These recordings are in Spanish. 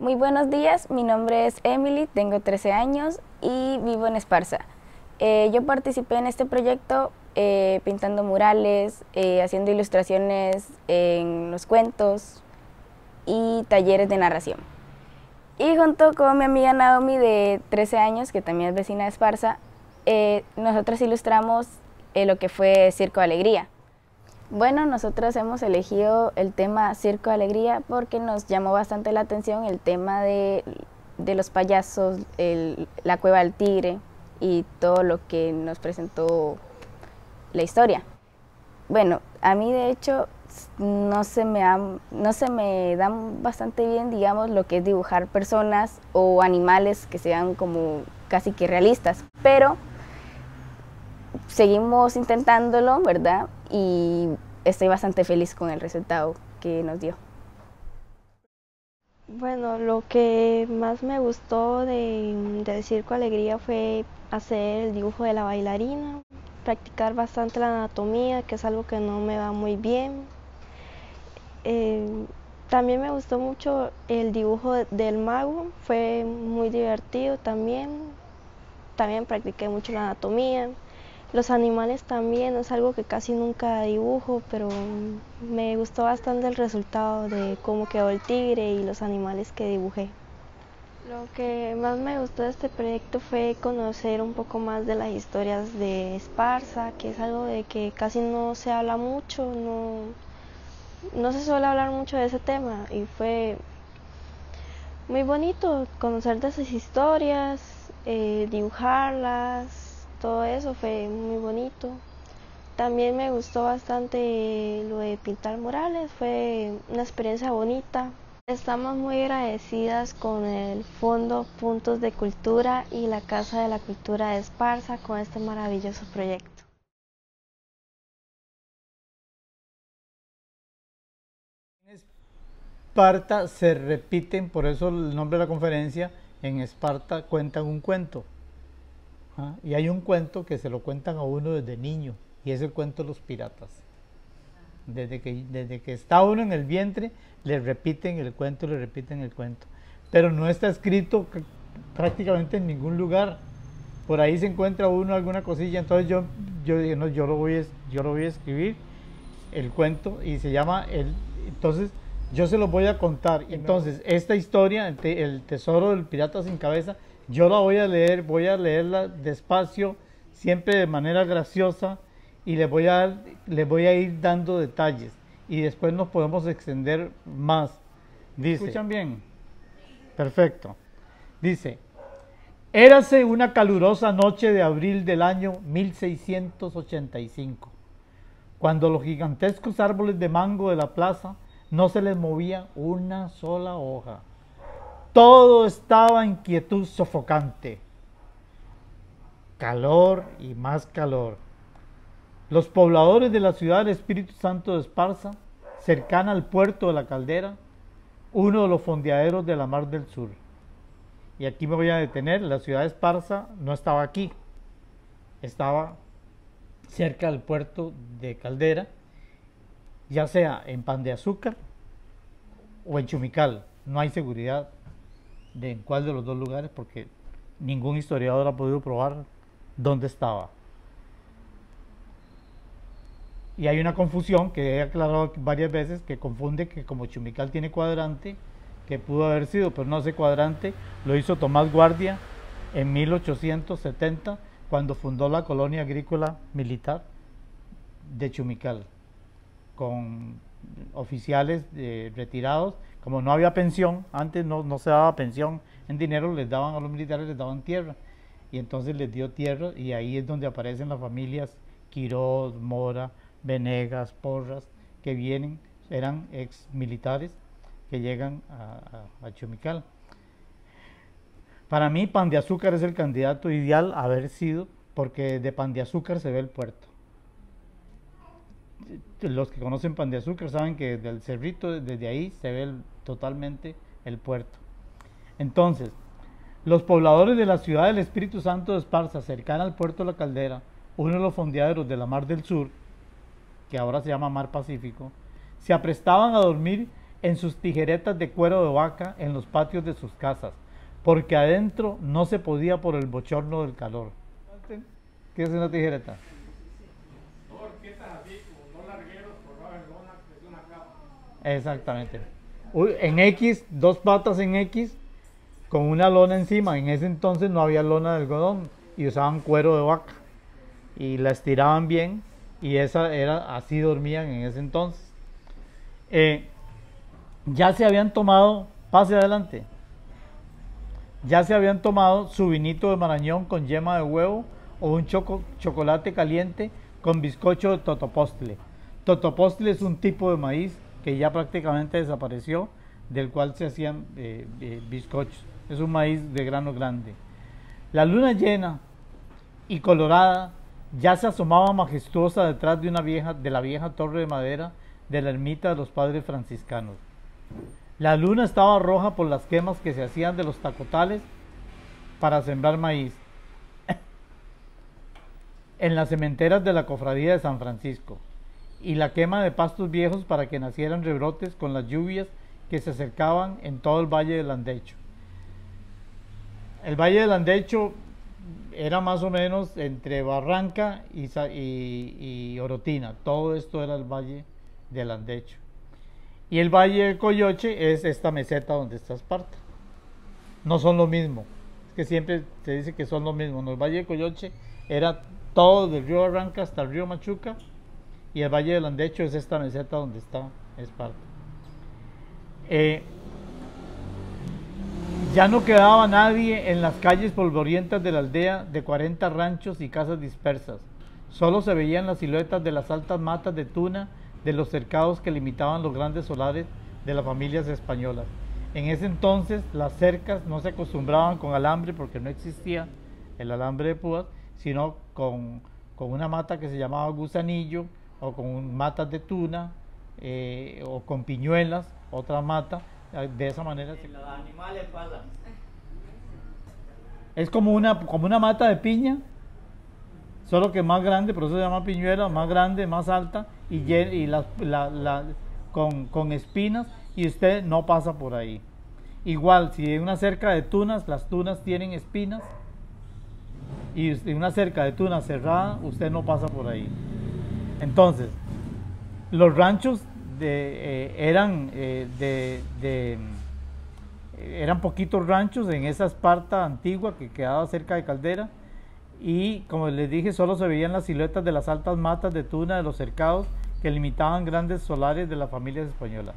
Muy buenos días, mi nombre es Emily, tengo 13 años y vivo en Esparza. Yo participé en este proyecto pintando murales, haciendo ilustraciones en los cuentos y talleres de narración. Y junto con mi amiga Naomi de 13 años, que también es vecina de Esparza, nosotros ilustramos lo que fue Circo de Alegría. Bueno, nosotros hemos elegido el tema Circo de Alegría porque nos llamó bastante la atención el tema de los payasos, la cueva del tigre y todo lo que nos presentó la historia. Bueno, a mí de hecho no se me dan bastante bien, digamos, lo que es dibujar personas o animales que sean como casi que realistas, pero seguimos intentándolo, ¿verdad? Y estoy bastante feliz con el resultado que nos dio. Bueno, lo que más me gustó del Circo Alegría fue hacer el dibujo de la bailarina, practicar bastante la anatomía, que es algo que no me va muy bien. También me gustó mucho el dibujo del mago, fue muy divertido también. También practiqué mucho la anatomía. Los animales también es algo que casi nunca dibujo, pero me gustó bastante el resultado de cómo quedó el tigre y los animales que dibujé. Lo que más me gustó de este proyecto fue conocer un poco más de las historias de Esparza, que es algo de que casi no se habla mucho, no se suele hablar mucho de ese tema, y fue muy bonito conocer de esas historias, dibujarlas, todo eso fue muy bonito. También me gustó bastante lo de pintar murales, fue una experiencia bonita. Estamos muy agradecidas con el Fondo Puntos de Cultura y la Casa de la Cultura de Esparza con este maravilloso proyecto. Esparta se repiten, por eso el nombre de la conferencia, en Esparta cuentan un cuento. ¿Ah? Y hay un cuento que se lo cuentan a uno desde niño, y es el cuento de los piratas. Desde que está uno en el vientre, le repiten el cuento, le repiten el cuento. Pero no está escrito prácticamente en ningún lugar. Por ahí se encuentra uno alguna cosilla, entonces yo dije, no, yo lo voy a escribir, el cuento, y se llama entonces yo se lo voy a contar. Entonces esta historia, el tesoro del pirata sin cabeza, yo la voy a leerla despacio, siempre de manera graciosa, y les voy a ir dando detalles, y después nos podemos extender más. Dice, ¿escuchan bien? Perfecto. Dice: érase una calurosa noche de abril del año 1685, cuando los gigantescos árboles de mango de la plaza no se les movía una sola hoja. Todo estaba en quietud sofocante. Calor y más calor. Los pobladores de la ciudad del Espíritu Santo de Esparza, cercana al puerto de la Caldera, uno de los fondeaderos de la Mar del Sur. Y aquí me voy a detener, la ciudad de Esparza no estaba aquí, estaba cerca del puerto de Caldera, ya sea en Pan de Azúcar o en Chumical. No hay seguridad de en cuál de los dos lugares, porque ningún historiador ha podido probar dónde estaba. Y hay una confusión que he aclarado varias veces, que confunde que como Chumical tiene cuadrante, que pudo haber sido, pero no, ese cuadrante lo hizo Tomás Guardia en 1870, cuando fundó la colonia agrícola militar de Chumical, con oficiales retirados. Como no había pensión, antes no se daba pensión en dinero, les daban a los militares, les daban tierra, y entonces les dio tierra, y ahí es donde aparecen las familias Quirós, Mora, Venegas, Porras, que vienen, eran ex militares que llegan a Chumical. Para mí Pan de Azúcar es el candidato ideal a haber sido, porque de Pan de Azúcar se ve el puerto. Los que conocen Pan de Azúcar saben que desde el cerrito, desde ahí se ve totalmente el puerto. Entonces, los pobladores de la ciudad del Espíritu Santo de Esparza, cercana al puerto de la Caldera, uno de los fondeaderos de la Mar del Sur, que ahora se llama Mar Pacífico, se aprestaban a dormir en sus tijeretas de cuero de vaca en los patios de sus casas, porque adentro no se podía por el bochorno del calor. ¿Qué es una tijereta? Exactamente. En X, dos patas en X, con una lona encima. En ese entonces no había lona de algodón y usaban cuero de vaca y la estiraban bien, y esa era, así dormían en ese entonces. Ya se habían tomado, pase adelante, ya se habían tomado su vinito de Marañón con yema de huevo o un chocolate caliente con bizcocho de totopostle. Totopostle es un tipo de maíz que ya prácticamente desapareció, del cual se hacían bizcochos. Es un maíz de grano grande. La luna llena y colorada ya se asomaba majestuosa detrás de la vieja torre de madera de la ermita de los padres franciscanos. La luna estaba roja por las quemas que se hacían de los tacotales para sembrar maíz en las cementeras de la cofradía de San Francisco, y la quema de pastos viejos para que nacieran rebrotes con las lluvias que se acercaban en todo el Valle del Andecho. El Valle del Andecho era más o menos entre Barranca y Orotina. Todo esto era el Valle del Andecho. Y el Valle del Coyoche es esta meseta donde está Esparta. No son lo mismo. Es que siempre se dice que son lo mismo. No, el Valle del Coyoche era todo del río Barranca hasta el río Machuca, y el Valle del Andecho es esta meseta donde está Esparta. Ya no quedaba nadie en las calles polvorientas de la aldea de 40 ranchos y casas dispersas. Solo se veían las siluetas de las altas matas de tuna de los cercados que limitaban los grandes solares de las familias españolas. En ese entonces las cercas no se acostumbraban con alambre, porque no existía el alambre de púas, sino con una mata que se llamaba gusanillo, o con matas de tuna, o con piñuelas, otra mata. De esa manera los animales pasan. Es como una mata de piña, solo que más grande, por eso se llama piñuela, más grande, más alta, y con espinas, y usted no pasa por ahí. Igual, si hay una cerca de tunas, las tunas tienen espinas, y una cerca de tunas cerrada, usted no pasa por ahí. Entonces, los ranchos eran poquitos ranchos en esa Esparta antigua que quedaba cerca de Caldera, y como les dije, solo se veían las siluetas de las altas matas de tuna de los cercados que limitaban grandes solares de las familias españolas.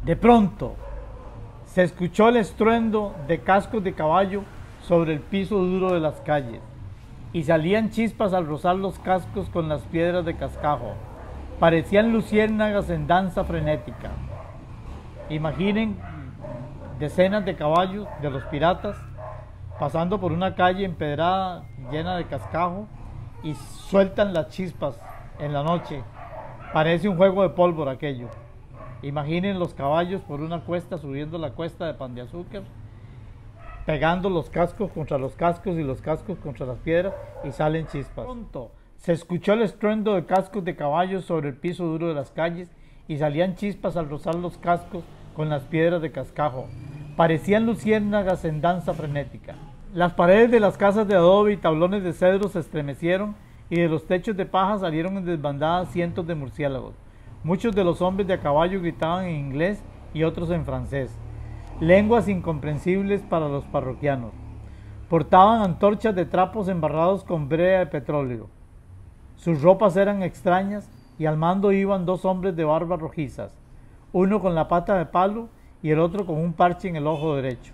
De pronto se escuchó el estruendo de cascos de caballo sobre el piso duro de las calles, y salían chispas al rozar los cascos con las piedras de cascajo. Parecían luciérnagas en danza frenética. Imaginen decenas de caballos de los piratas pasando por una calle empedrada llena de cascajo, y sueltan las chispas en la noche. Parece un juego de pólvora aquello. Imaginen los caballos por una cuesta, subiendo la cuesta de Pan de Azúcar, pegando los cascos contra los cascos y los cascos contra las piedras, y salen chispas. Pronto se escuchó el estruendo de cascos de caballos sobre el piso duro de las calles, y salían chispas al rozar los cascos con las piedras de cascajo. Parecían luciérnagas en danza frenética. Las paredes de las casas de adobe y tablones de cedro se estremecieron, y de los techos de paja salieron en desbandadas cientos de murciélagos. Muchos de los hombres de a caballo gritaban en inglés y otros en francés, lenguas incomprensibles para los parroquianos. Portaban antorchas de trapos embarrados con brea de petróleo. Sus ropas eran extrañas, y al mando iban dos hombres de barbas rojizas, uno con la pata de palo y el otro con un parche en el ojo derecho.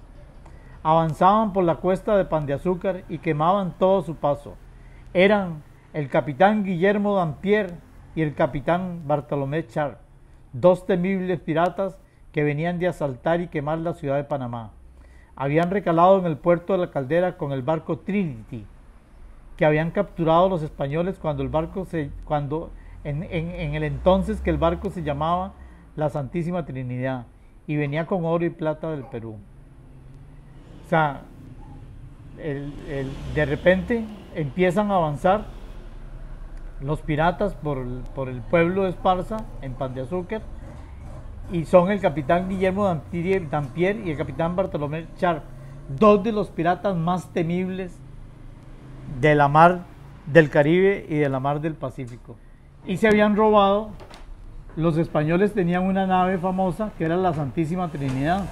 Avanzaban por la cuesta de Pan de Azúcar y quemaban todo su paso. Eran el capitán Guillermo Dampier y el capitán Bartolomé Char, dos temibles piratas que venían de asaltar y quemar la ciudad de Panamá. Habían recalado en el puerto de la Caldera con el barco Trinity, que habían capturado los españoles en el entonces que el barco se llamaba la Santísima Trinidad, y venía con oro y plata del Perú. O sea, de repente empiezan a avanzar los piratas por el pueblo de Esparza, en Pan de Azúcar, y son el capitán Guillermo Dampier y el capitán Bartolomé Sharp, dos de los piratas más temibles de la mar del Caribe y de la mar del Pacífico. Y se habían robado, los españoles tenían una nave famosa que era la Santísima Trinidad,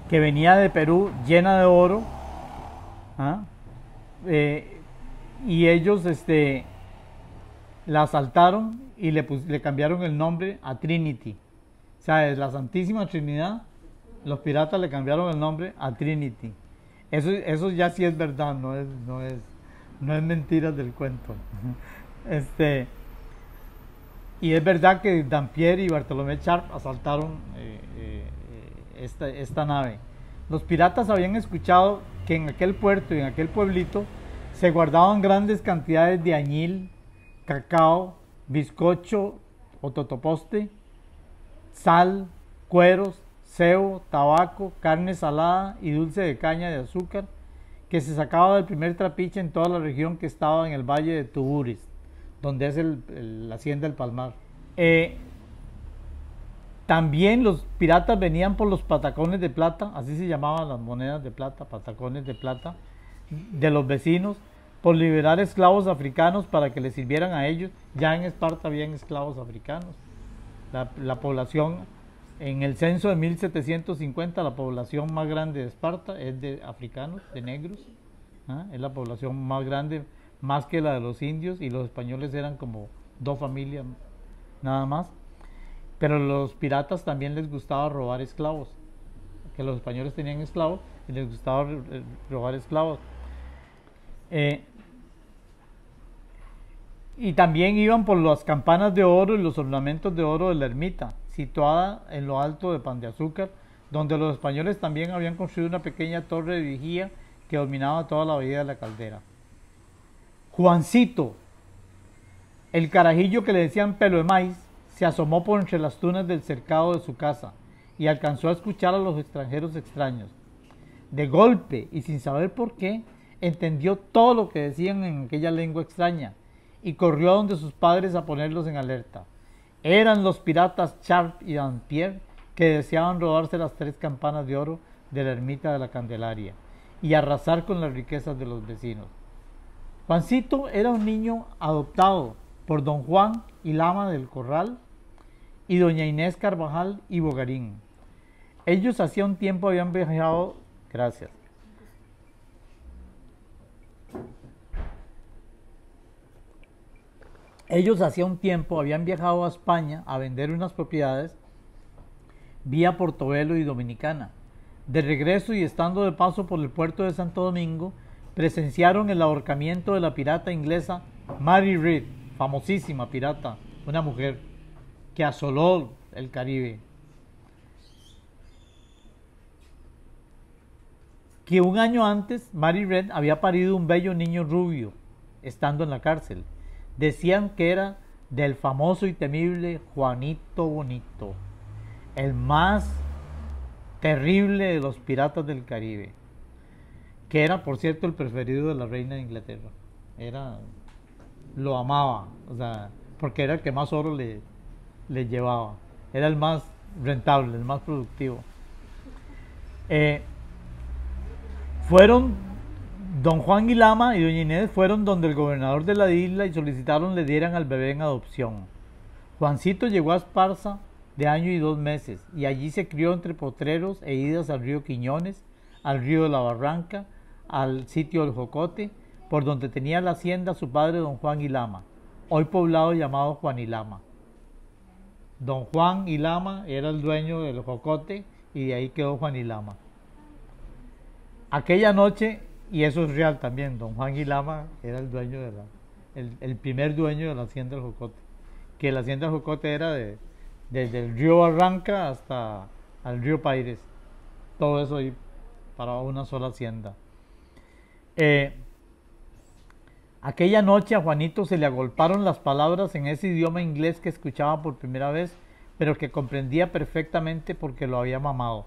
que venía de Perú llena de oro, ¿ah? Y ellos la asaltaron y le cambiaron el nombre a Trinity. O sea, de la Santísima Trinidad, los piratas le cambiaron el nombre a Trinity. Eso ya sí es verdad, no es mentiras del cuento. Y es verdad que Dampier y Bartolomé Sharp asaltaron esta nave. Los piratas habían escuchado que en aquel puerto y en aquel pueblito se guardaban grandes cantidades de añil, cacao, bizcocho o totoposte, sal, cueros, cebo, tabaco, carne salada y dulce de caña de azúcar, que se sacaba del primer trapiche en toda la región que estaba en el valle de Tuburis, donde es la hacienda del Palmar. También los piratas venían por los patacones de plata, así se llamaban las monedas de plata, patacones de plata, de los vecinos, por liberar esclavos africanos para que les sirvieran a ellos. Ya en Esparta habían esclavos africanos. La población, en el censo de 1750, la población más grande de Esparta es de africanos, de negros. Es la población más grande, más que la de los indios, y los españoles eran como 2 familias nada más. Pero a los piratas también les gustaba robar esclavos, que los españoles tenían esclavos y les gustaba robar esclavos. Y también iban por las campanas de oro y los ornamentos de oro de la ermita, situada en lo alto de Pan de Azúcar, donde los españoles también habían construido una pequeña torre de vigía que dominaba toda la bahía de la Caldera. Juancito, el carajillo que le decían Pelo de Maíz, se asomó por entre las tunas del cercado de su casa y alcanzó a escuchar a los extranjeros extraños. De golpe, y sin saber por qué, entendió todo lo que decían en aquella lengua extraña y corrió a donde sus padres a ponerlos en alerta. Eran los piratas Sharp y Dampier, que deseaban robarse las 3 campanas de oro de la ermita de la Candelaria y arrasar con las riquezas de los vecinos. Juancito era un niño adoptado por don Juan y Lama del Corral y doña Inés Carvajal y Bogarín. Ellos hacía un tiempo habían viajado, gracias. Ellos hacía un tiempo habían viajado a España a vender unas propiedades vía Portobelo y Dominicana. De regreso y estando de paso por el puerto de Santo Domingo, presenciaron el ahorcamiento de la pirata inglesa Mary Read, famosísima pirata, una mujer que asoló el Caribe. Que un año antes Mary Read había parido un bello niño rubio, estando en la cárcel. Decían que era del famoso y temible Juanito Bonito, el más terrible de los piratas del Caribe, que era, por cierto, el preferido de la reina de Inglaterra. Lo amaba, o sea, porque era el que más oro le llevaba, era el más rentable, el más productivo. Don Juan y Lama y doña Inés fueron donde el gobernador de la isla y solicitaron le dieran al bebé en adopción. Juancito llegó a Esparza de año y 2 meses y allí se crió entre potreros e idas al río Quiñones, al río de la Barranca, al sitio del Jocote, por donde tenía la hacienda su padre don Juan y Lama, hoy poblado llamado Juan y Lama. Don Juan y Lama era el dueño del Jocote y de ahí quedó Juan y Lama. Aquella noche, y eso es real también, don Juan y Lama era el dueño el primer dueño de la hacienda del Jocote, que la hacienda del Jocote era desde el río Barranca hasta el río Paires, todo eso ahí para una sola hacienda. Aquella noche a Juanito se le agolparon las palabras en ese idioma inglés que escuchaba por primera vez, pero que comprendía perfectamente porque lo había mamado.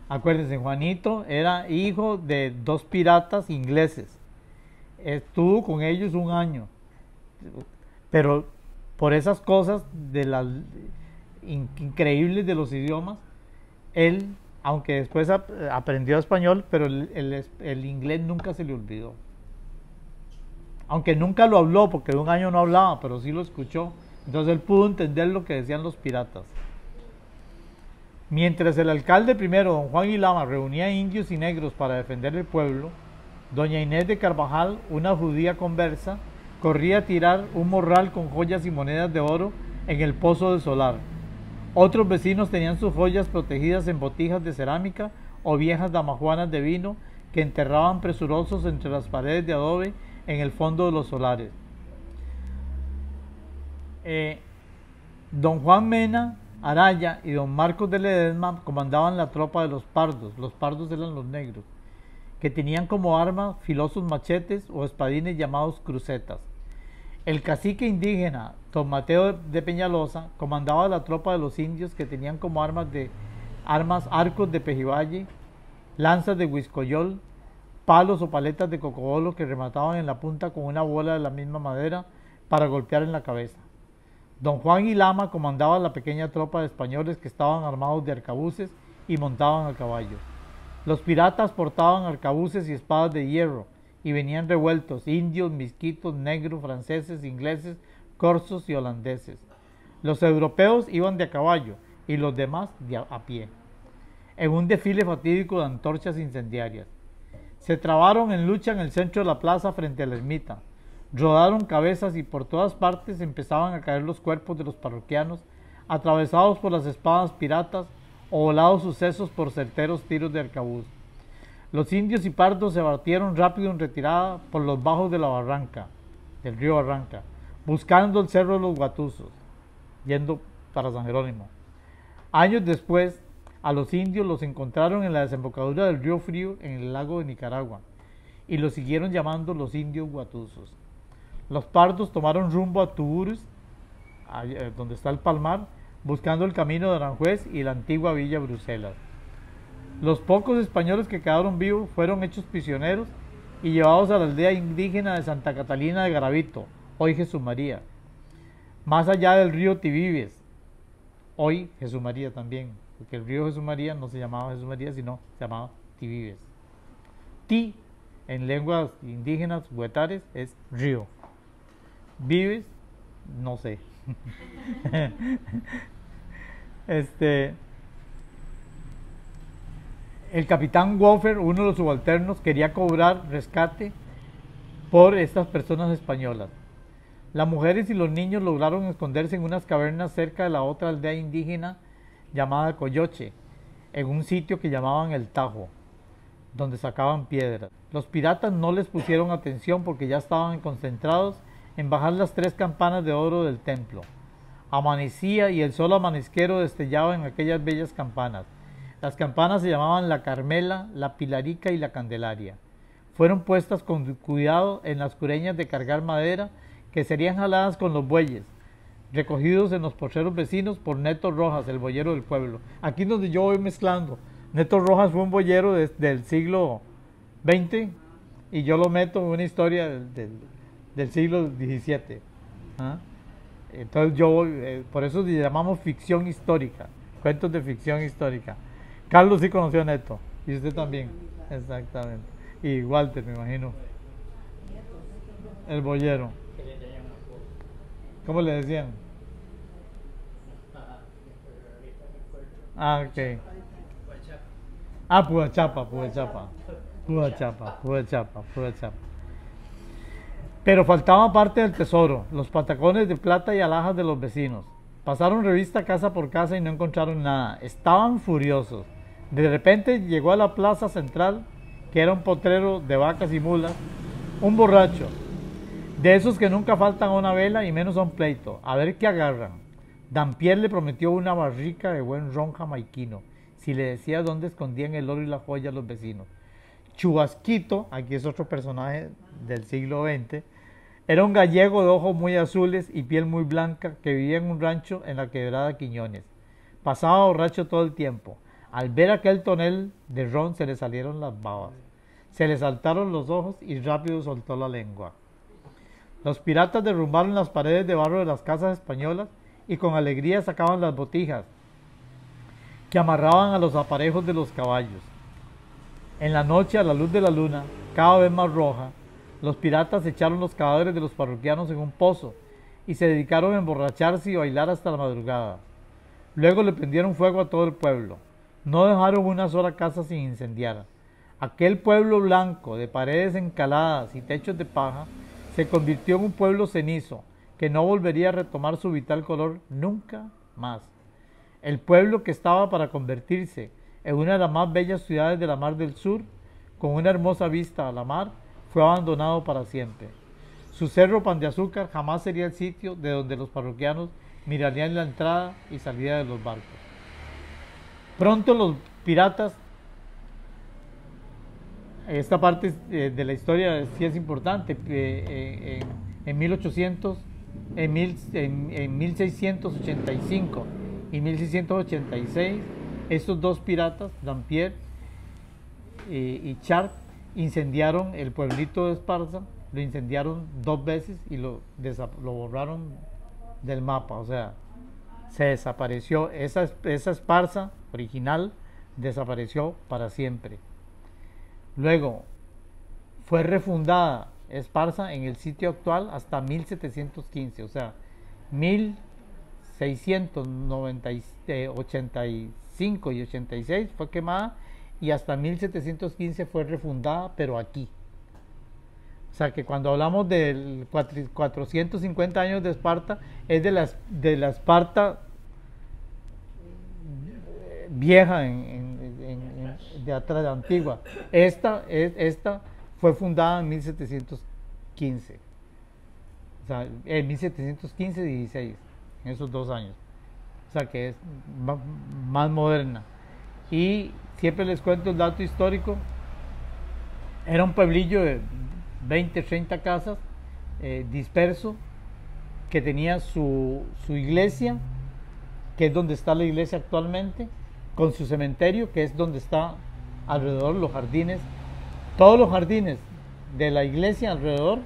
Acuérdense, Juanito era hijo de 2 piratas ingleses. Estuvo con ellos 1 año. Pero por esas cosas increíbles de los idiomas. Él, aunque después aprendió español, pero el inglés nunca se le olvidó. Aunque nunca lo habló, porque de un año no hablaba, pero sí lo escuchó. Entonces él pudo entender lo que decían los piratas. Mientras el alcalde primero, don Juan y Lama, reunía indios y negros para defender el pueblo, doña Inés de Carvajal, una judía conversa, corría a tirar un morral con joyas y monedas de oro en el pozo del solar. Otros vecinos tenían sus joyas protegidas en botijas de cerámica o viejas damajuanas de vino que enterraban presurosos entre las paredes de adobe en el fondo de los solares. Don Juan Mena Araya y don Marcos de Ledesma comandaban la tropa de los pardos eran los negros, que tenían como arma filosos machetes o espadines llamados crucetas. El cacique indígena don Mateo de Peñalosa comandaba la tropa de los indios, que tenían como armas arcos de pejibaye, lanzas de huiscoyol, palos o paletas de cocobolo que remataban en la punta con una bola de la misma madera para golpear en la cabeza. Don Juan y Lama comandaba la pequeña tropa de españoles que estaban armados de arcabuces y montaban a caballo. Los piratas portaban arcabuces y espadas de hierro y venían revueltos indios, misquitos, negros, franceses, ingleses, corsos y holandeses. Los europeos iban de a caballo y los demás a pie, en un desfile fatídico de antorchas incendiarias. Se trabaron en lucha en el centro de la plaza frente a la ermita. Rodaron cabezas y por todas partes empezaban a caer los cuerpos de los parroquianos, atravesados por las espadas piratas o volados sus sesos por certeros tiros de arcabuz. Los indios y pardos se batieron rápido en retirada por los bajos de la barranca, del río Barranca, buscando el cerro de los Guatuzos, yendo para San Jerónimo. Años después, a los indios los encontraron en la desembocadura del río Frío en el lago de Nicaragua y los siguieron llamando los indios Guatuzos. Los pardos tomaron rumbo a Tuburos, donde está el Palmar, buscando el camino de Aranjuez y la antigua Villa Bruselas. Los pocos españoles que quedaron vivos fueron hechos prisioneros y llevados a la aldea indígena de Santa Catalina de Garavito, hoy Jesús María, más allá del río Tibibes, hoy Jesús María también, porque el río Jesús María no se llamaba Jesús María, sino se llamaba Tibibes. Ti, en lenguas indígenas huetares, es río. Vives, no sé. El capitán Wofer, uno de los subalternos, quería cobrar rescate por estas personas españolas. Las mujeres y los niños lograron esconderse en unas cavernas cerca de la otra aldea indígena llamada Coyoche, en un sitio que llamaban el Tajo, donde sacaban piedras. Los piratas no les pusieron atención porque ya estaban concentrados en bajar las 3 campanas de oro del templo. Amanecía y el sol amanezquero destellaba en aquellas bellas campanas. Las campanas se llamaban la Carmela, la Pilarica y la Candelaria. Fueron puestas con cuidado en las cureñas de cargar madera que serían jaladas con los bueyes, recogidos en los potreros vecinos por Neto Rojas, el boyero del pueblo. Aquí donde yo voy mezclando. Neto Rojas fue un boyero del siglo XX y yo lo meto en una historia del siglo XVII. ¿Ah? Entonces por eso le llamamos ficción histórica, cuentos de ficción histórica. Carlos sí conoció a Neto, y usted también, exactamente. Y Walter, me imagino. El boyero. ¿Cómo le decían? Ah, ok. Ah, Puachapa. Pero faltaba parte del tesoro, los patacones de plata y alhajas de los vecinos. Pasaron revista casa por casa y no encontraron nada. Estaban furiosos. De repente llegó a la plaza central, que era un potrero de vacas y mulas, un borracho, de esos que nunca faltan a una vela y menos a un pleito. A ver qué agarran. Dampier le prometió una barrica de buen ron jamaiquino, si le decía dónde escondían el oro y la joya a los vecinos. Chubasquito, aquí es otro personaje del siglo XX, era un gallego de ojos muy azules y piel muy blanca que vivía en un rancho en la quebrada Quiñones. Pasaba borracho todo el tiempo. Al ver aquel tonel de ron se le salieron las babas, se le saltaron los ojos y rápido soltó la lengua. Los piratas derrumbaron las paredes de barro de las casas españolas y con alegría sacaban las botijas que amarraban a los aparejos de los caballos. En la noche, a la luz de la luna, cada vez más roja, los piratas echaron los cadáveres de los parroquianos en un pozo y se dedicaron a emborracharse y bailar hasta la madrugada. Luego le prendieron fuego a todo el pueblo. No dejaron una sola casa sin incendiar. Aquel pueblo blanco, de paredes encaladas y techos de paja, se convirtió en un pueblo cenizo, que no volvería a retomar su vital color nunca más. El pueblo que estaba para convertirse en una de las más bellas ciudades de la Mar del Sur, con una hermosa vista a la mar, fue abandonado para siempre. Su cerro Pan de Azúcar jamás sería el sitio de donde los parroquianos mirarían la entrada y salida de los barcos. Pronto los piratas, esta parte de la historia sí es importante, en 1685 y 1686, estos dos piratas, Dampier y Chartres, incendiaron el pueblito de Esparza, lo incendiaron 2 veces y lo borraron del mapa, o sea, se desapareció, esa Esparza original desapareció para siempre. Luego fue refundada Esparza en el sitio actual hasta 1715, o sea, 1685 y 86 fue quemada y hasta 1715 fue refundada, pero aquí. O sea que cuando hablamos de 450 años de Esparta, es de la Esparta vieja, de atrás, de antigua. Esta fue fundada en 1715. O sea, en 1715-16, en esos 2 años. O sea que es más moderna. Y siempre les cuento el dato histórico. Era un pueblillo de 20, 30 casas, disperso, que tenía su iglesia, que es donde está la iglesia actualmente, con su cementerio, que es donde está alrededor los jardines, todos los jardines de la iglesia alrededor,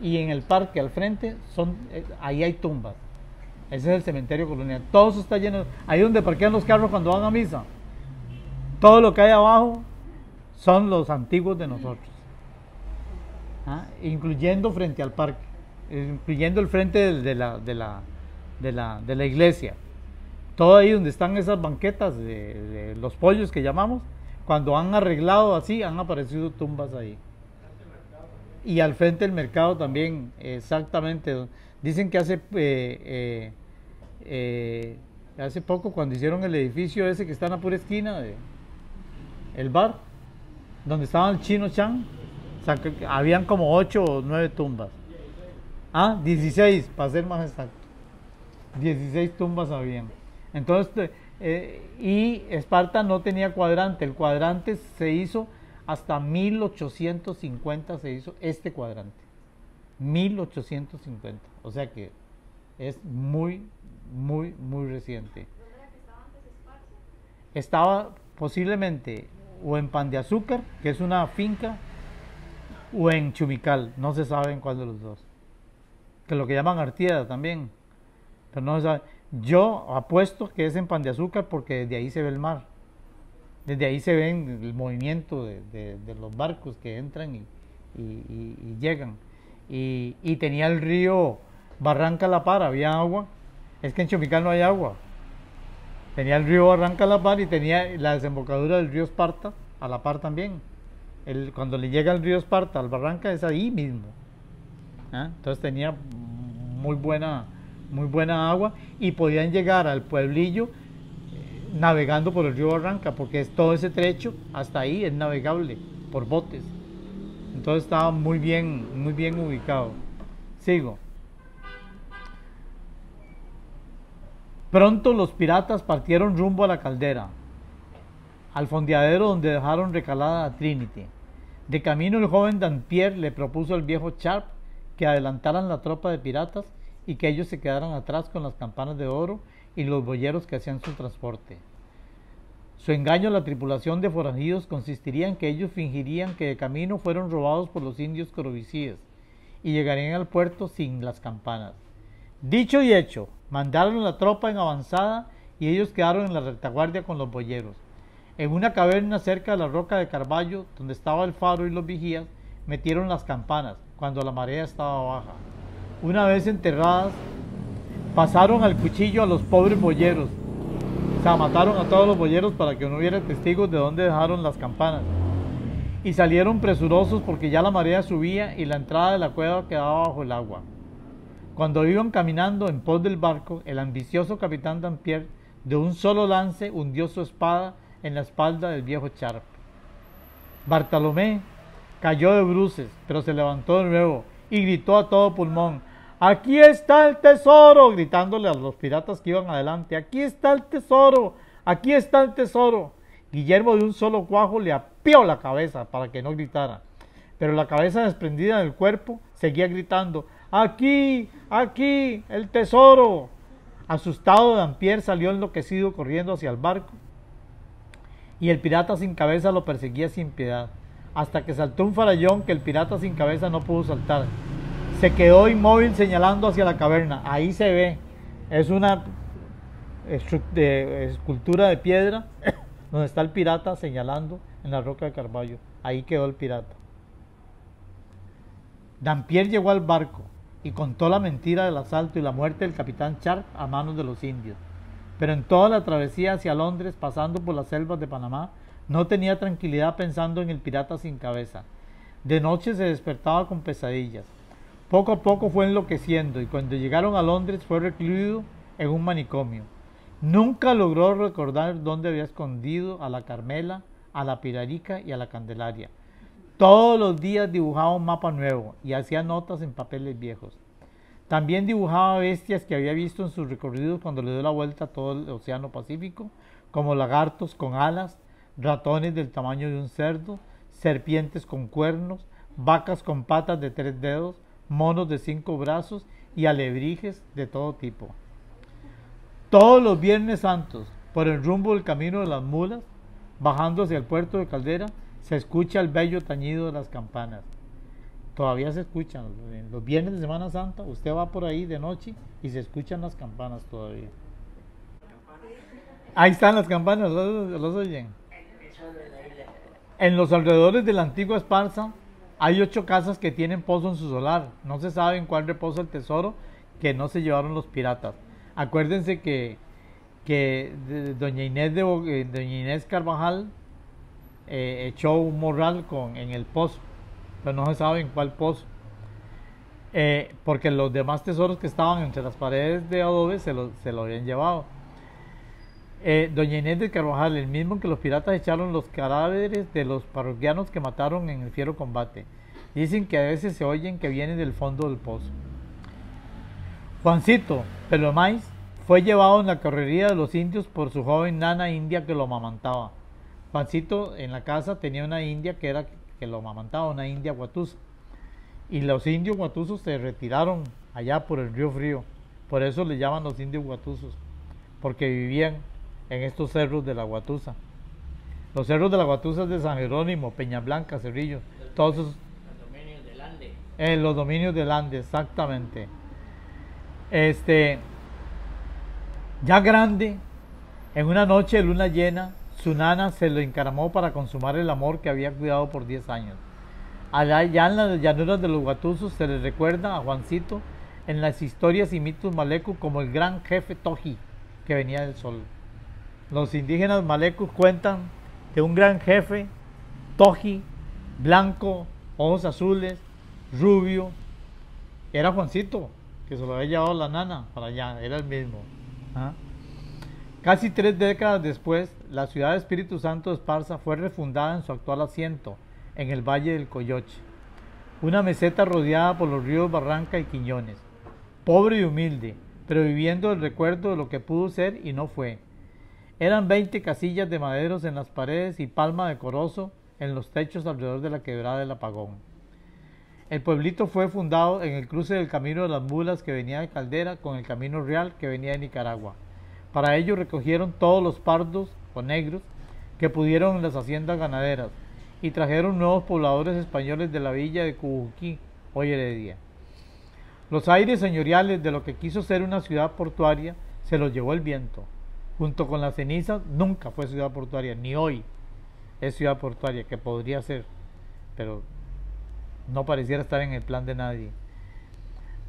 y en el parque al frente ahí hay tumbas. Ese es el cementerio colonial. Todo eso está lleno, ahí donde parquean los carros cuando van a misa. Todo lo que hay abajo son los antiguos de nosotros, incluyendo frente al parque, incluyendo el frente de la iglesia. Todo ahí donde están esas banquetas de los pollos que llamamos, cuando han arreglado así, han aparecido tumbas ahí. Y al frente del mercado también, exactamente. Dicen que hace poco, cuando hicieron el edificio ese que está en la pura esquina, el bar, donde estaba el Chino Chan, o sea, habían como 8 o 9 tumbas. 16, para ser más exacto. 16 tumbas habían. Entonces, y Esparta no tenía cuadrante. El cuadrante se hizo hasta 1850, se hizo este cuadrante. 1850. O sea que es muy, muy, muy reciente. ¿Dónde era que estaba antes Esparza? Estaba posiblemente o en Pan de Azúcar, que es una finca, o en Chumical, no se sabe en cuál de los dos. Que lo que llaman Artieda también, pero no se sabe. Yo apuesto que es en Pan de Azúcar porque desde ahí se ve el mar. Desde ahí se ve el movimiento de los barcos que entran y llegan. Y tenía el río Barranca La Par, había agua. Es que en Chumical no hay agua. Tenía el río Barranca La Par y tenía la desembocadura del río Esparta a la par también. Cuando le llega el río Esparta al Barranca es ahí mismo. Entonces tenía muy buena agua y podían llegar al pueblillo navegando por el río Barranca, porque es todo ese trecho hasta ahí es navegable por botes. Entonces estaba muy bien ubicado. Sigo. Pronto los piratas partieron rumbo a la caldera, al fondeadero donde dejaron recalada a Trinity. De camino el joven Dampier le propuso al viejo Sharp que adelantaran la tropa de piratas y que ellos se quedaran atrás con las campanas de oro y los boyeros que hacían su transporte. Su engaño a la tripulación de forajidos consistiría en que ellos fingirían que de camino fueron robados por los indios corovicíes y llegarían al puerto sin las campanas. Dicho y hecho, Mandaron la tropa en avanzada y ellos quedaron en la retaguardia con los boyeros. En una caverna cerca de la roca de Carballo, donde estaba el faro y los vigías, metieron las campanas cuando la marea estaba baja. Una vez enterradas, pasaron al cuchillo a los pobres boyeros. O sea, mataron a todos los boyeros para que no hubiera testigos de dónde dejaron las campanas. Y salieron presurosos porque ya la marea subía y la entrada de la cueva quedaba bajo el agua. Cuando iban caminando en pos del barco, el ambicioso capitán Dampier de un solo lance hundió su espada en la espalda del viejo Charp. Bartolomé cayó de bruces, pero se levantó de nuevo y gritó a todo pulmón: ¡Aquí está el tesoro! Gritándole a los piratas que iban adelante: ¡Aquí está el tesoro! ¡Aquí está el tesoro! Guillermo de un solo cuajo le apió la cabeza para que no gritara, pero la cabeza desprendida del cuerpo seguía gritando: ¡Aquí! ¡Aquí! ¡El tesoro! Asustado, Dampier salió enloquecido corriendo hacia el barco y el pirata sin cabeza lo perseguía sin piedad, hasta que saltó un farallón que el pirata sin cabeza no pudo saltar. Se quedó inmóvil señalando hacia la caverna. Ahí se ve, es una escultura de piedra donde está el pirata señalando en la roca de Carballo. Ahí quedó el pirata. Dampier llegó al barco y contó la mentira del asalto y la muerte del capitán Charp a manos de los indios. Pero en toda la travesía hacia Londres, pasando por las selvas de Panamá, no tenía tranquilidad pensando en el pirata sin cabeza. De noche se despertaba con pesadillas. Poco a poco fue enloqueciendo y cuando llegaron a Londres fue recluido en un manicomio. Nunca logró recordar dónde había escondido a la Carmela, a la Pirarica y a la Candelaria. Todos los días dibujaba un mapa nuevo y hacía notas en papeles viejos. También dibujaba bestias que había visto en sus recorridos cuando le dio la vuelta a todo el Océano Pacífico, como lagartos con alas, ratones del tamaño de un cerdo, serpientes con cuernos, vacas con patas de 3 dedos, monos de 5 brazos y alebrijes de todo tipo. Todos los Viernes Santos, por el rumbo del Camino de las Mulas, bajando hacia el puerto de Caldera, se escucha el bello tañido de las campanas. Todavía se escuchan los viernes de Semana Santa. Usted va por ahí de noche y se escuchan las campanas todavía. Ahí están las campanas, ¿los oyen? En los alrededores de la antigua Esparza hay 8 casas que tienen pozo en su solar. No se sabe en cuál reposa el tesoro que no se llevaron los piratas. Acuérdense que doña Inés Carvajal echó un morral en el pozo, pero no se sabe en cuál pozo, porque los demás tesoros que estaban entre las paredes de adobe se lo habían llevado. Doña Inés de Carvajal, el mismo que los piratas echaron los cadáveres de los parroquianos que mataron en el fiero combate. Dicen que a veces se oyen que vienen del fondo del pozo. Juancito Pelomais fue llevado en la correría de los indios por su joven nana india que lo amamantaba. Juancito en la casa tenía una india que lo amamantaba, una india guatusa. Y los indios guatusos se retiraron allá por el río Frío. Por eso le llaman los indios guatusos, porque vivían en estos cerros de la Guatusa. Los cerros de la Guatusa es de San Jerónimo, Peña Blanca, Cerrillo, todos esos. Los dominios del Ande. Los dominios del Ande, exactamente. Ya grande, en una noche de luna llena, su nana se lo encaramó para consumar el amor que había cuidado por 10 años. Allá en las llanuras de los Guatusos se le recuerda a Juancito en las historias y mitos malecos como el gran jefe Toji que venía del sol. Los indígenas malecos cuentan de un gran jefe Toji, blanco, ojos azules, rubio. Era Juancito, que se lo había llevado la nana para allá, era el mismo. Casi 3 décadas después, la ciudad de Espíritu Santo de Esparza fue refundada en su actual asiento, en el Valle del Coyoche, una meseta rodeada por los ríos Barranca y Quiñones, pobre y humilde, pero viviendo el recuerdo de lo que pudo ser y no fue. Eran 20 casillas de maderos en las paredes y palma de corozo en los techos alrededor de la quebrada del Apagón. El pueblito fue fundado en el cruce del camino de las mulas que venía de Caldera con el camino real que venía de Nicaragua. Para ello recogieron todos los pardos o negros que pudieron en las haciendas ganaderas y trajeron nuevos pobladores españoles de la villa de Cubuquí, hoy Heredia. Los aires señoriales de lo que quiso ser una ciudad portuaria se los llevó el viento. Junto con las cenizas, nunca fue ciudad portuaria, ni hoy es ciudad portuaria, que podría ser, pero no pareciera estar en el plan de nadie.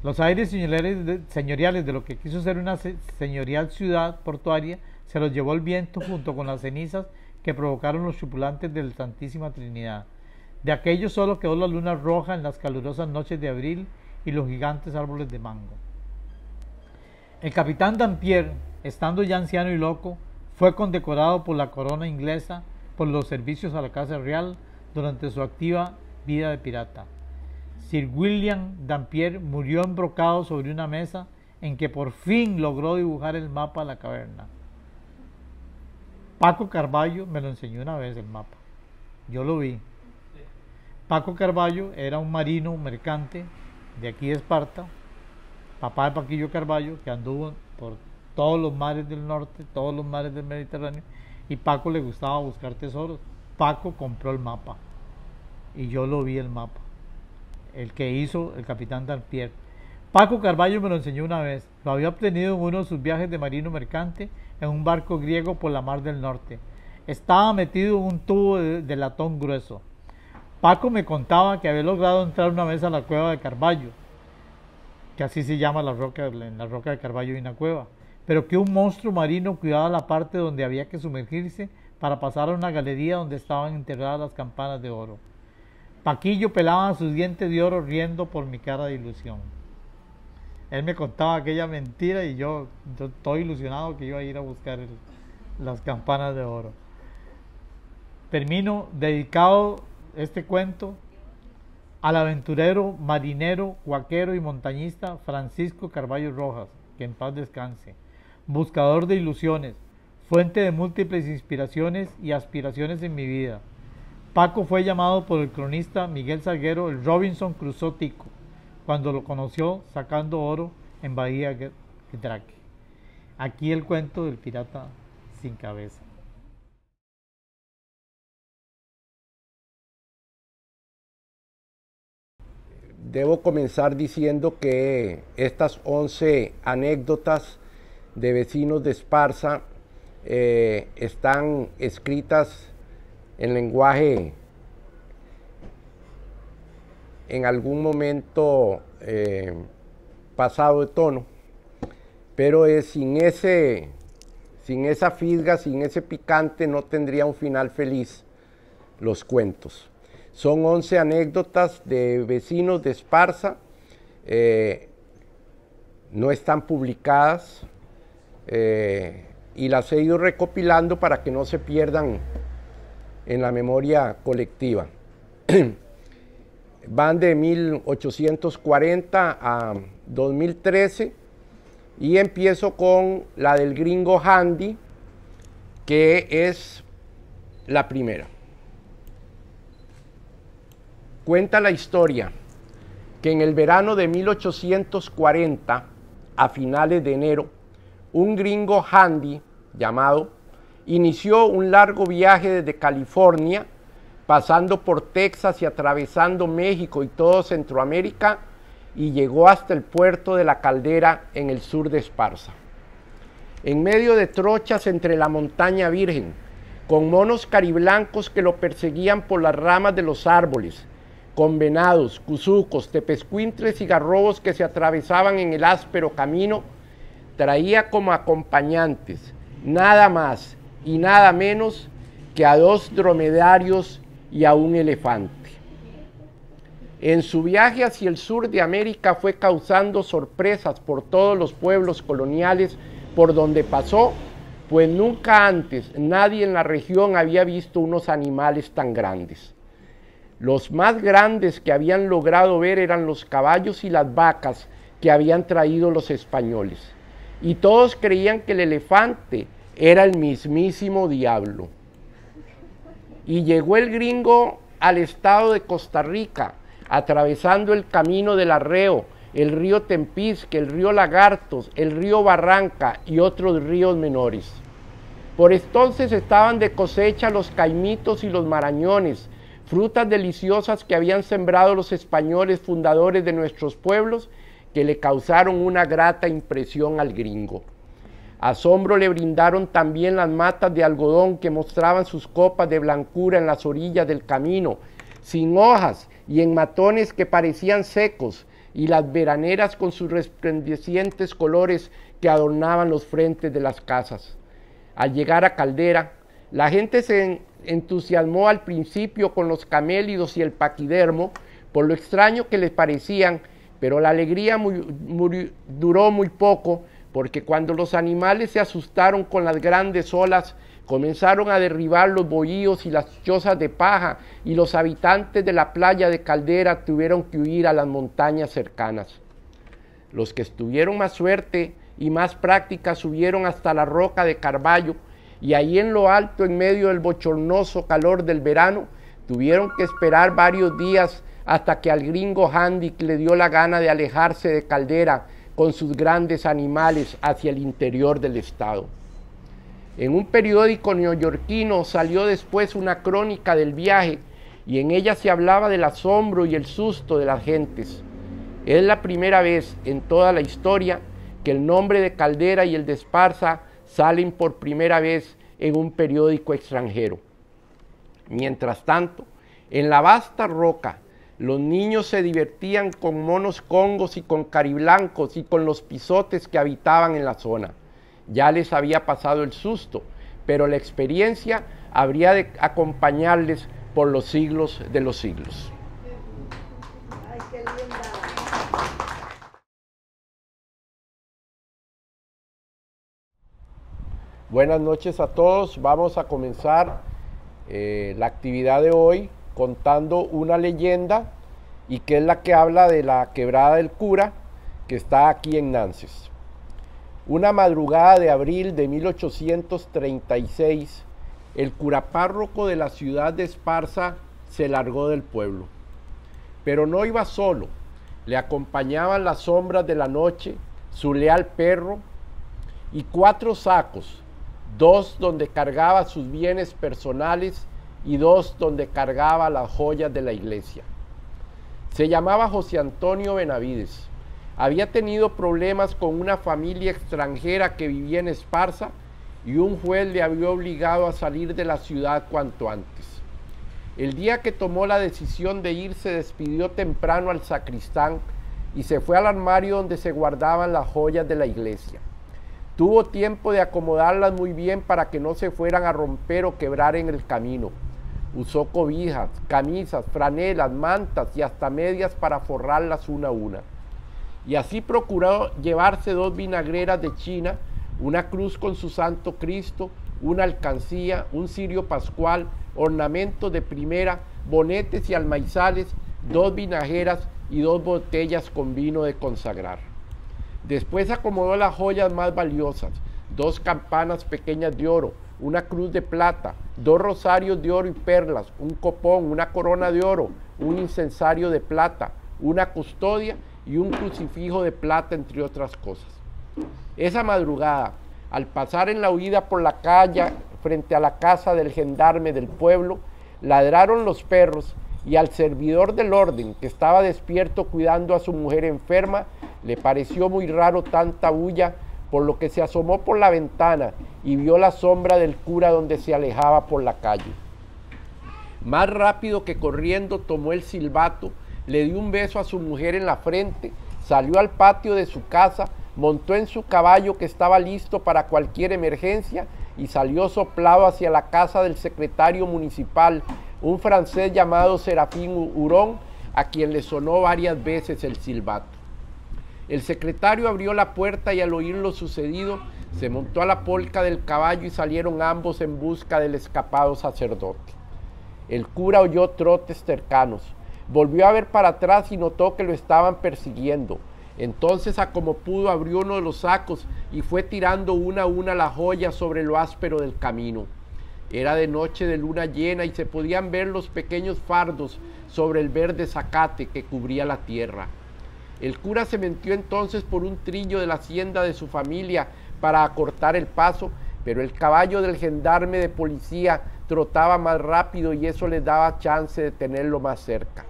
Los aires señoriales de lo que quiso ser una señorial ciudad portuaria se los llevó el viento junto con las cenizas que provocaron los tripulantes del Santísima Trinidad. De aquello solo quedó la luna roja en las calurosas noches de abril y los gigantes árboles de mango. El capitán Dampier, estando ya anciano y loco, fue condecorado por la corona inglesa por los servicios a la Casa Real durante su activa vida de pirata. Sir William Dampier murió embrocado sobre una mesa en que por fin logró dibujar el mapa de la caverna. Paco Carballo me lo enseñó una vez el mapa, yo lo vi. Paco Carballo era un marino mercante de aquí de Esparta, papá de Paquillo Carballo, que anduvo por todos los mares del norte, todos los mares del Mediterráneo, y Paco le gustaba buscar tesoros. Paco compró el mapa y yo lo vi el mapa, el que hizo el capitán Dampier. Paco Carballo me lo enseñó una vez, lo había obtenido en uno de sus viajes de marino mercante en un barco griego por la mar del norte. Estaba metido en un tubo de latón grueso. Paco me contaba que había logrado entrar una vez a la cueva de Carballo, que así se llama la roca, en la roca de Carballo hay una cueva, pero que un monstruo marino cuidaba la parte donde había que sumergirse para pasar a una galería donde estaban enterradas las campanas de oro. Paquillo pelaba sus dientes de oro riendo por mi cara de ilusión. Él me contaba aquella mentira y yo estoy ilusionado que iba a ir a buscar las campanas de oro. Termino dedicado este cuento al aventurero, marinero, huaquero y montañista Francisco Carballo Rojas, que en paz descanse, buscador de ilusiones, fuente de múltiples inspiraciones y aspiraciones en mi vida. Paco fue llamado por el cronista Miguel Salguero el Robinson Crusoe tico, cuando lo conoció sacando oro en Bahía Draque. Aquí el cuento del pirata sin cabeza. Debo comenzar diciendo que estas 11 anécdotas de vecinos de Esparza están escritas en lenguaje en algún momento pasado de tono, pero sin esa fisga, sin ese picante, no tendría un final feliz los cuentos. Son 11 anécdotas de vecinos de Esparza, no están publicadas y las he ido recopilando para que no se pierdan en la memoria colectiva. Van de 1840 a 2013 y empiezo con la del gringo Handy, que es la primera. Cuenta la historia que en el verano de 1840, a finales de enero, un gringo handy llamado inició un largo viaje desde California, pasando por Texas y atravesando México y todo Centroamérica, y llegó hasta el puerto de La Caldera en el sur de Esparza. En medio de trochas entre la montaña virgen, con monos cariblancos que lo perseguían por las ramas de los árboles, con venados, cuzucos, tepezcuintles y garrobos que se atravesaban en el áspero camino, traía como acompañantes nada más y nada menos que a 2 dromedarios y a un elefante. En su viaje hacia el sur de América fue causando sorpresas por todos los pueblos coloniales por donde pasó, pues nunca antes nadie en la región había visto unos animales tan grandes. Los más grandes que habían logrado ver eran los caballos y las vacas que habían traído los españoles, y todos creían que el elefante era el mismísimo diablo. Y llegó el gringo al estado de Costa Rica, atravesando el camino del Arreo, el río Tempisque, el río Lagartos, el río Barranca y otros ríos menores. Por entonces estaban de cosecha los caimitos y los marañones, frutas deliciosas que habían sembrado los españoles fundadores de nuestros pueblos, que le causaron una grata impresión al gringo. Asombro le brindaron también las matas de algodón que mostraban sus copas de blancura en las orillas del camino, sin hojas y en matones que parecían secos, y las veraneras con sus resplandecientes colores que adornaban los frentes de las casas. Al llegar a Caldera, la gente se entusiasmó al principio con los camélidos y el paquidermo, por lo extraño que les parecían, pero la alegría duró muy poco, porque cuando los animales se asustaron con las grandes olas, comenzaron a derribar los bohíos y las chozas de paja, y los habitantes de la playa de Caldera tuvieron que huir a las montañas cercanas. Los que tuvieron más suerte y más práctica subieron hasta la roca de Carballo, y ahí en lo alto, en medio del bochornoso calor del verano, tuvieron que esperar varios días hasta que al gringo Handy le dio la gana de alejarse de Caldera con sus grandes animales hacia el interior del estado. En un periódico neoyorquino salió después una crónica del viaje, y en ella se hablaba del asombro y el susto de las gentes. Es la primera vez en toda la historia que el nombre de Caldera y el de Esparza salen por primera vez en un periódico extranjero. Mientras tanto, en la vasta roca, los niños se divertían con monos congos y con cariblancos y con los pisotes que habitaban en la zona. Ya les había pasado el susto, pero la experiencia habría de acompañarles por los siglos de los siglos. Ay, qué linda. Buenas noches a todos. Vamos a comenzar la actividad de hoy contando una leyenda, y que es la que habla de la Quebrada del Cura, que está aquí en Nances. Una madrugada de abril de 1836, el cura párroco de la ciudad de Esparza se largó del pueblo. Pero no iba solo, le acompañaban las sombras de la noche, su leal perro y 4 sacos, 2 donde cargaba sus bienes personales y 2 donde cargaba las joyas de la iglesia. Se llamaba José Antonio Benavides. Había tenido problemas con una familia extranjera que vivía en Esparza, y un juez le había obligado a salir de la ciudad cuanto antes. El día que tomó la decisión de irse, despidió temprano al sacristán y se fue al armario donde se guardaban las joyas de la iglesia. Tuvo tiempo de acomodarlas muy bien para que no se fueran a romper o quebrar en el camino. Usó cobijas, camisas, franelas, mantas y hasta medias para forrarlas una a una. Y así procuró llevarse 2 vinagreras de China, una cruz con su Santo Cristo, una alcancía, un cirio pascual, ornamentos de primera, bonetes y almaizales, 2 vinajeras y 2 botellas con vino de consagrar. Después acomodó las joyas más valiosas, 2 campanas pequeñas de oro, una cruz de plata, 2 rosarios de oro y perlas, un copón, una corona de oro, un incensario de plata, una custodia y un crucifijo de plata, entre otras cosas. Esa madrugada, al pasar en la huida por la calle frente a la casa del gendarme del pueblo, ladraron los perros, y al servidor del orden, que estaba despierto cuidando a su mujer enferma, le pareció muy raro tanta bulla, por lo que se asomó por la ventana y vio la sombra del cura donde se alejaba por la calle. Más rápido que corriendo tomó el silbato, le dio un beso a su mujer en la frente, salió al patio de su casa, montó en su caballo que estaba listo para cualquier emergencia y salió soplado hacia la casa del secretario municipal, un francés llamado Serafín Hurón, a quien le sonó varias veces el silbato. El secretario abrió la puerta y al oír lo sucedido, se montó a la polca del caballo y salieron ambos en busca del escapado sacerdote. El cura oyó trotes cercanos, volvió a ver para atrás y notó que lo estaban persiguiendo. Entonces, a como pudo, abrió uno de los sacos y fue tirando una a una las joyas sobre lo áspero del camino. Era de noche de luna llena y se podían ver los pequeños fardos sobre el verde zacate que cubría la tierra. El cura se metió entonces por un trillo de la hacienda de su familia para acortar el paso, pero el caballo del gendarme de policía trotaba más rápido y eso les daba chance de tenerlo más cerca.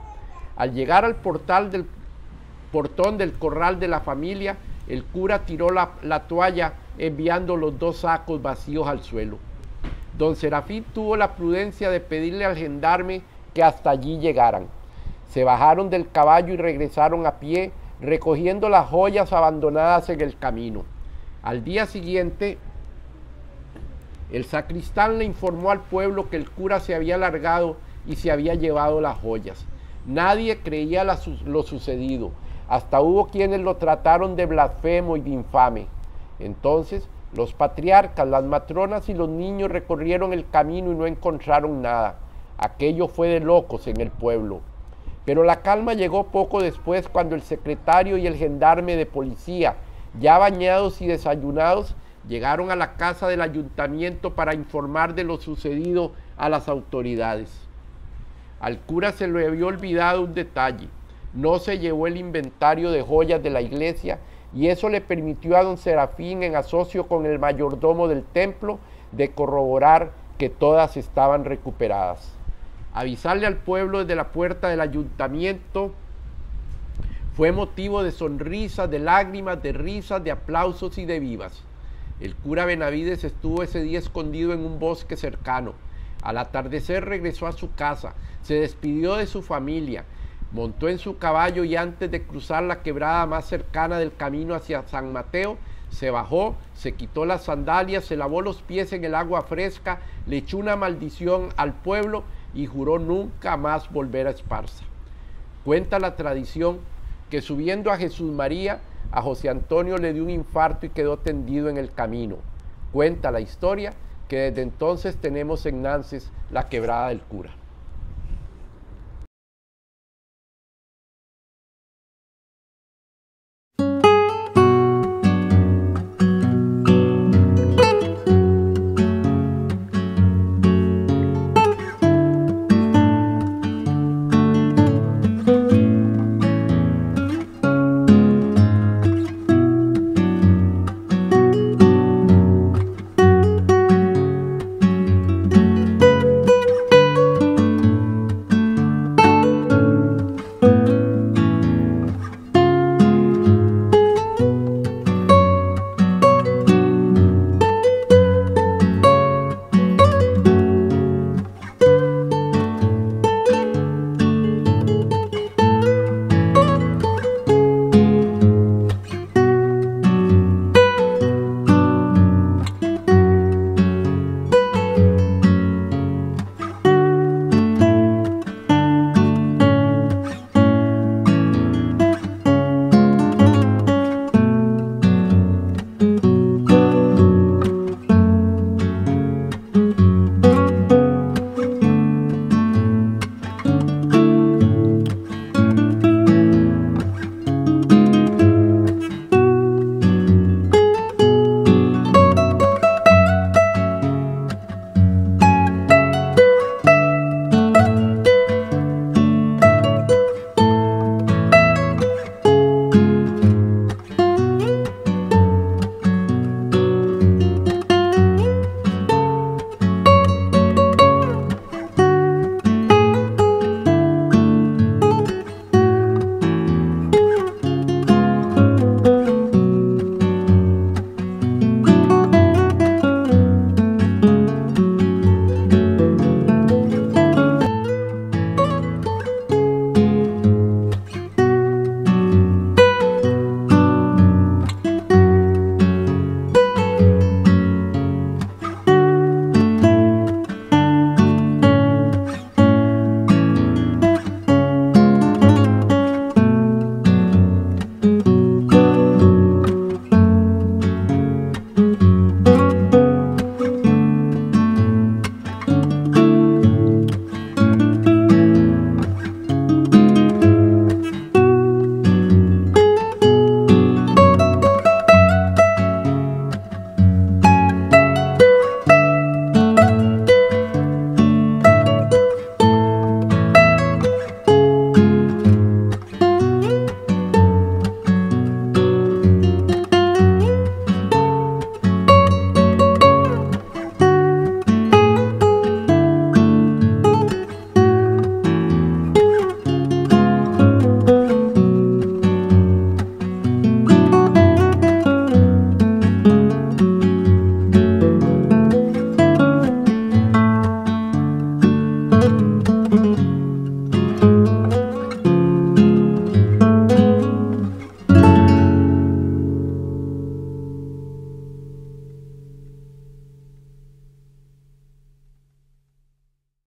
Al llegar al portal del portón del corral de la familia, el cura tiró la toalla enviando los 2 sacos vacíos al suelo. Don Serafín tuvo la prudencia de pedirle al gendarme que hasta allí llegaran. Se bajaron del caballo y regresaron a pie, recogiendo las joyas abandonadas en el camino. Al día siguiente, el sacristán le informó al pueblo que el cura se había largado y se había llevado las joyas. Nadie creía lo sucedido. Hasta hubo quienes lo trataron de blasfemo y de infame. Entonces, los patriarcas, las matronas y los niños recorrieron el camino y no encontraron nada. Aquello fue de locos en el pueblo. Pero la calma llegó poco después, cuando el secretario y el gendarme de policía, ya bañados y desayunados, llegaron a la casa del ayuntamiento para informar de lo sucedido a las autoridades. Al cura se le había olvidado un detalle: no se llevó el inventario de joyas de la iglesia, y eso le permitió a don Serafín, en asocio con el mayordomo del templo, de corroborar que todas estaban recuperadas. Avisarle al pueblo desde la puerta del ayuntamiento fue motivo de sonrisas, de lágrimas, de risas, de aplausos y de vivas. El cura Benavides estuvo ese día escondido en un bosque cercano. Al atardecer regresó a su casa, se despidió de su familia, montó en su caballo y antes de cruzar la quebrada más cercana del camino hacia San Mateo, se bajó, se quitó las sandalias, se lavó los pies en el agua fresca, le echó una maldición al pueblo y juró nunca más volver a Esparza. Cuenta la tradición que subiendo a Jesús María, a José Antonio le dio un infarto y quedó tendido en el camino. Cuenta la historia que desde entonces tenemos en Nances la quebrada del cura.